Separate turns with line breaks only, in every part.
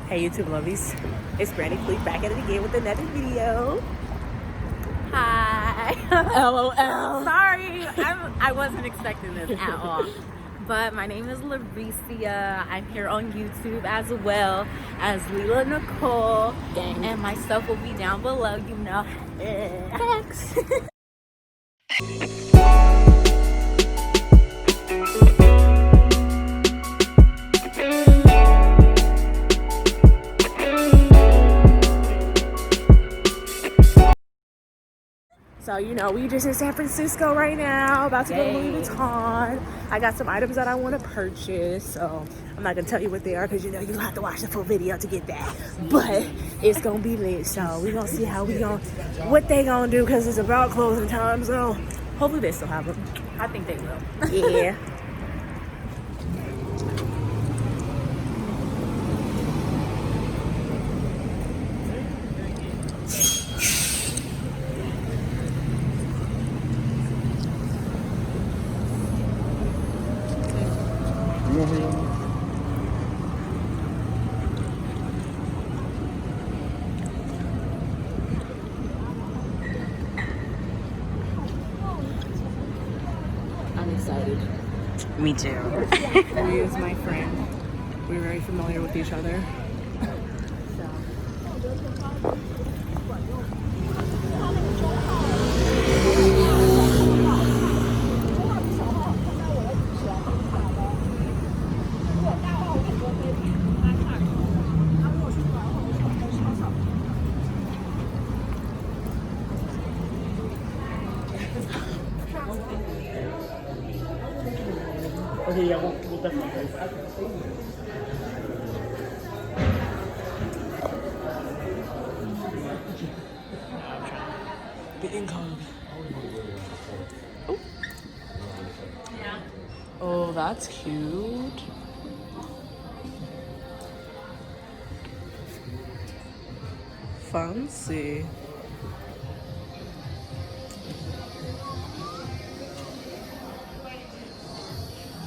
Hey YouTube lovies, it's BrandedCleopatra back at it again with another video. Hi.
LOL.
Sorry, I wasn't expecting this at all. But my name is Lauricia. I'm here on YouTube as well as Leela Nicole.
Gang.
And my stuff will be down below, you know.
Thanks.
So, you know, we just in San Francisco right now, about to go to Louis Vuitton. I got some items that I want to purchase, so I'm not going to tell you what they are because, you know, you have to watch the full video to get that. But it's going to be lit, so we're going to see how what they going to do because it's about closing time, so hopefully they still have them.
I think they will.
Yeah.
I'm excited.
Me too.
Louis is my friend. We're very familiar with each other.
Okay, yeah, we'll definitely. The income.
Oh, that's cute. Fancy.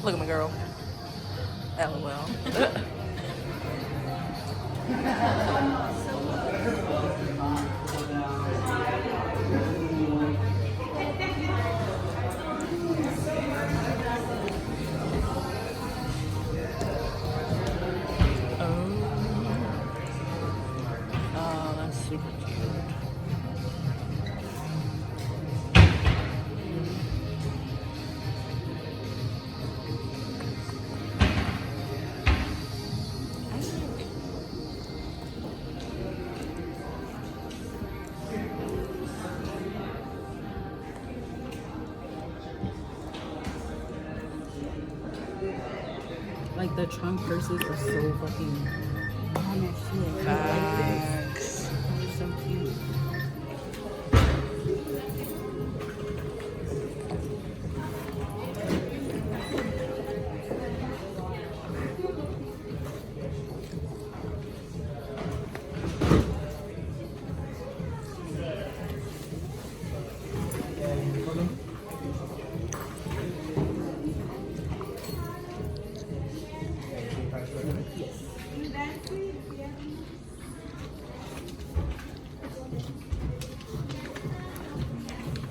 Look at my girl. LOL. Oh, that's super cute. Like the trunk purses are so fucking facts. They're so cute.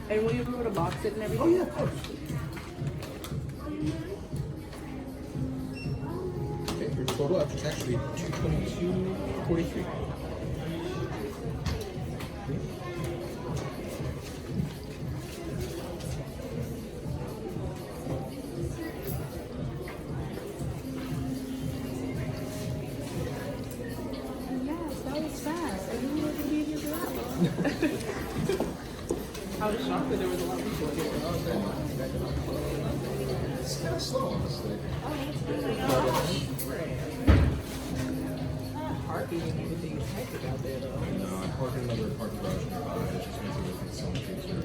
And will you be able to box it and everything?
Oh yeah, of course. Okay, your total is actually $222.43.
Yes, that was fast. I didn't know it would be here I was shocked that there was a lot of people here.
It's kind of slow, honestly.
Parking and everything is hectic out there, though.
No, I parked in another parking garage nearby. It just makes it look so much easier.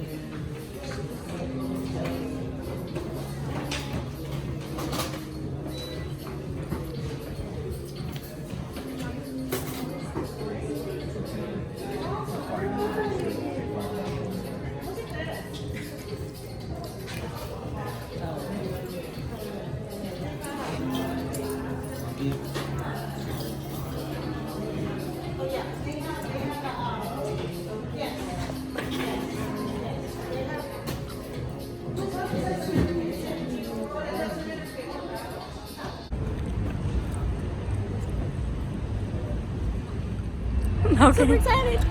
I'm super excited.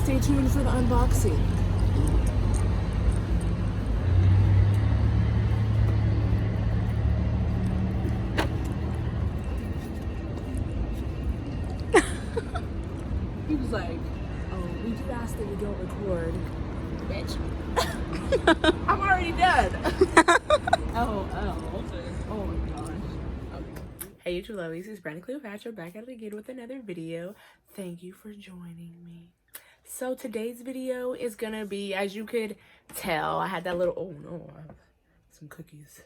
Stay tuned for the unboxing. He was like, oh, we did ask that you don't record. Bitch. I'm already done. Oh my gosh. Okay. Hey YouTube lovies, it's BrandedCleopatra back at it again with another video. Thank you for joining me. So today's video is gonna be, as you could tell, I had that little, oh no, I have some cookies.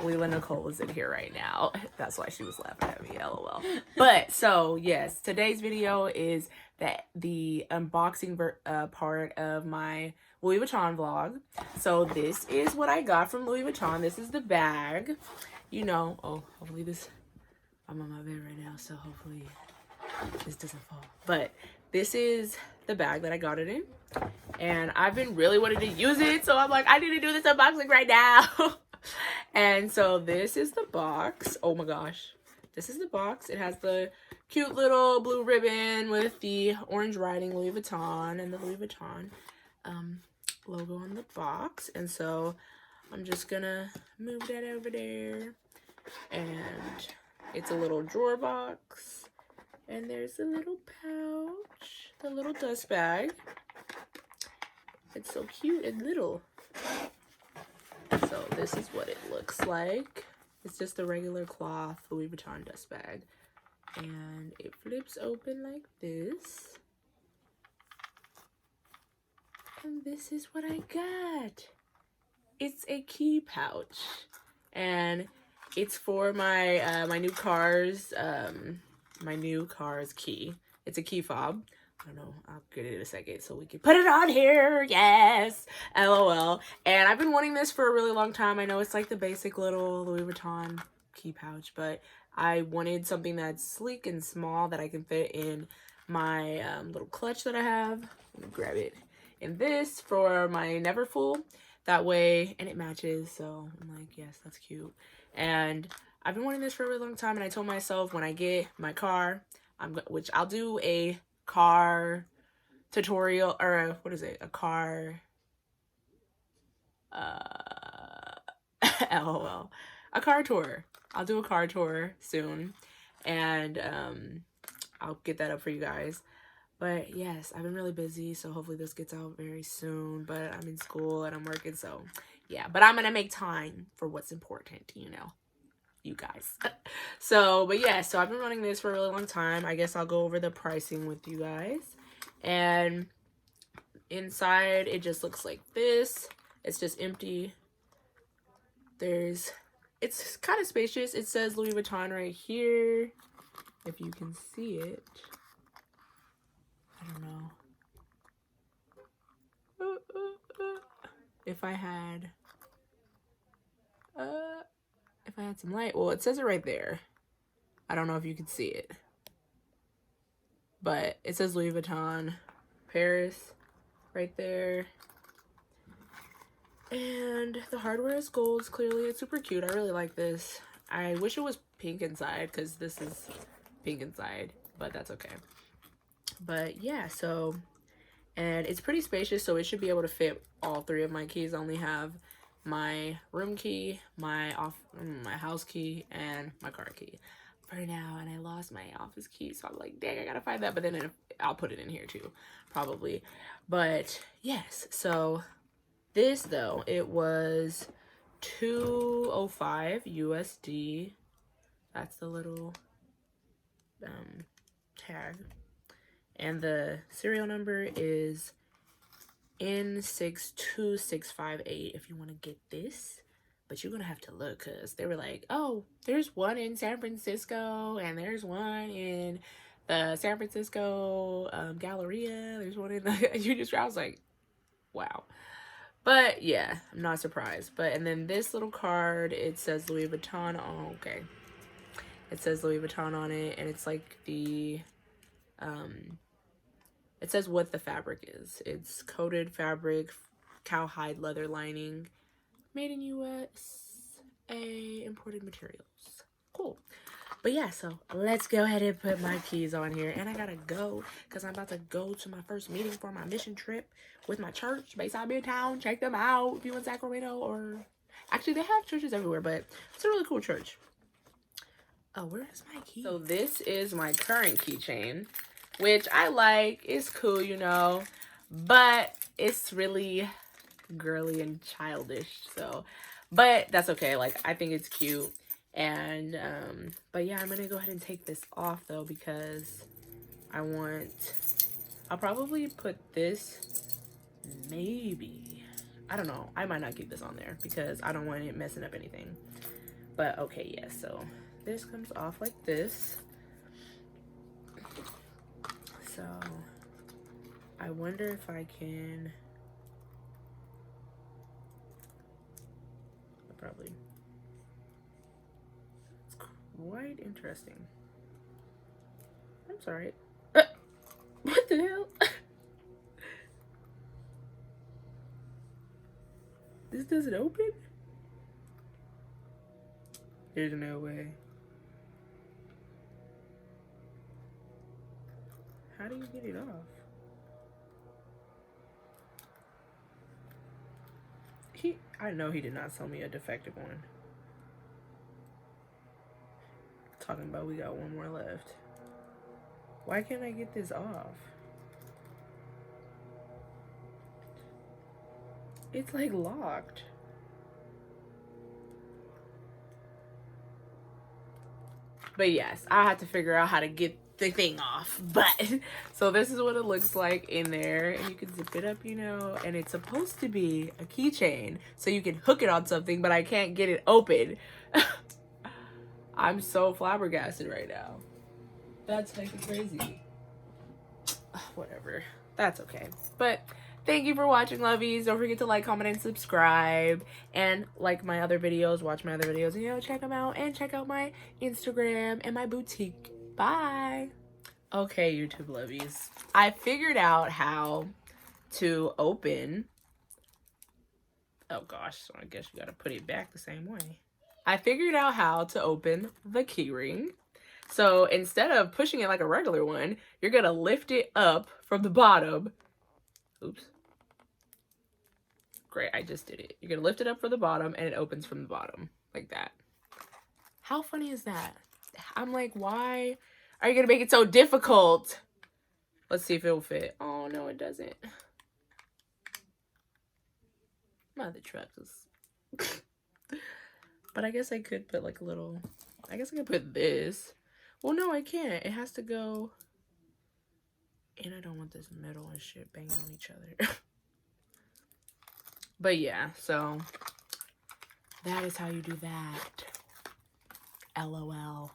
Leila Nicole is in here right now. That's why she was laughing at me, lol. But so yes, today's video is the unboxing part of my Louis Vuitton vlog. So this is what I got from Louis Vuitton. This is the bag. You know, oh, hopefully this, I'm on my bed right now, so hopefully this doesn't fall. But this is the bag that I got it in. And I've been really wanting to use it, so I'm like, I need to do this unboxing right now. And so this is the box. Oh my gosh. This is the box. It has the cute little blue ribbon with the orange writing Louis Vuitton and the Louis Vuitton logo on the box. And so I'm just gonna move that over there. And it's a little drawer box. And there's a little pouch, the little dust bag. It's so cute and little. So this is what it looks like. It's just a regular cloth Louis Vuitton dust bag. And it flips open like this. And this is what I got. It's a key pouch. And it's for my my new car's key. It's a key fob. I don't know, I'll get it in a second so we can put it on here. Yes, LOL. And I've been wanting this for a really long time. I know it's like the basic little Louis Vuitton key pouch, but I wanted something that's sleek and small that I can fit in my little clutch that I have. Let me grab it. And this for my Neverfull. That way, and it matches, so I'm like, yes, that's cute. And I've been wanting this for a really long time, and I told myself when I get my car, which I'll do a car tutorial, or what is it, a car lol, a car tour. I'll do a car tour soon, and I'll get that up for you guys. But yes, I've been really busy, so hopefully this gets out very soon. But I'm in school and I'm working, so yeah, but I'm gonna make time for what's important, you know, you guys. So, but yeah, so I've been running this for a really long time. I guess I'll go over the pricing with you guys. And inside it just looks like this. It's just empty. It's kind of spacious. It says Louis Vuitton right here, if you can see it. I don't know if I had some light. Well, it says it right there. I don't know if you can see it, but it says Louis Vuitton Paris right there. And the hardware is gold. Clearly it's super cute. I really like this. I wish it was pink inside, because this is pink inside, but that's okay. But yeah, so, and it's pretty spacious, so it should be able to fit all three of my keys. I only have my room key, my house key, and my car key for now. And I lost my office key, so I'm like, dang, I gotta find that. But then I'll put it in here too, probably. But yes, so this though, it was $205 USD. That's the little tag. And the serial number is N62658 if you want to get this. But you're going to have to look, because they were like, oh, there's one in San Francisco, and there's one in the San Francisco Galleria. There's one in the Union Street. I was like, wow. But yeah, I'm not surprised. But, and then this little card, it says Louis Vuitton. Oh, okay. It says Louis Vuitton on it, and it's like the, it says what the fabric is. It's coated fabric, cowhide leather lining, made in USA, imported materials. Cool. But yeah, so let's go ahead and put my keys on here. And I gotta go because I'm about to go to my first meeting for my mission trip with my church, Bayside Midtown. Check them out if you in Sacramento, or actually they have churches everywhere, but it's a really cool church. Oh, where is my key? So this is my current keychain, which I like. It's cool, you know, but it's really girly and childish. So, but that's okay. Like, I think it's cute. And but yeah, I'm gonna go ahead and take this off though, because I'll probably put this, maybe, I don't know, I might not keep this on there because I don't want it messing up anything. But okay, yeah, so this comes off like this. So I wonder if I can, probably. It's quite interesting. I'm sorry. What the hell? This doesn't open? There's no way. How do you get it off? I know he did not sell me a defective one. Talking about we got one more left. Why can't I get this off? It's like locked. But yes, I have to figure out how to get the thing off. But so this is what it looks like in there, and you can zip it up, you know, and it's supposed to be a keychain so you can hook it on something, but I can't get it open. I'm so flabbergasted right now. That's fucking crazy. Whatever, that's okay. But thank you for watching, lovies. Don't forget to like, comment, and subscribe, and like my other videos, watch my other videos, and, you know, check them out, and check out my Instagram and my boutique. Bye. Okay, YouTube lovies, I figured out how to open, oh gosh, so I guess you gotta put it back the same way. I figured out how to open the keyring. So instead of pushing it like a regular one, you're gonna lift it up from the bottom. Oops. Great, I just did it. You're gonna lift it up from the bottom and it opens from the bottom like that. How funny is that? I'm like, why are you gonna make it so difficult? Let's see if it'll fit. Oh no, it doesn't. Mother trucks. But I guess I could put like a little, I guess I could put this. Well, no, I can't. It has to go. And I don't want this metal and shit banging on each other. But yeah, so that is how you do that. LOL.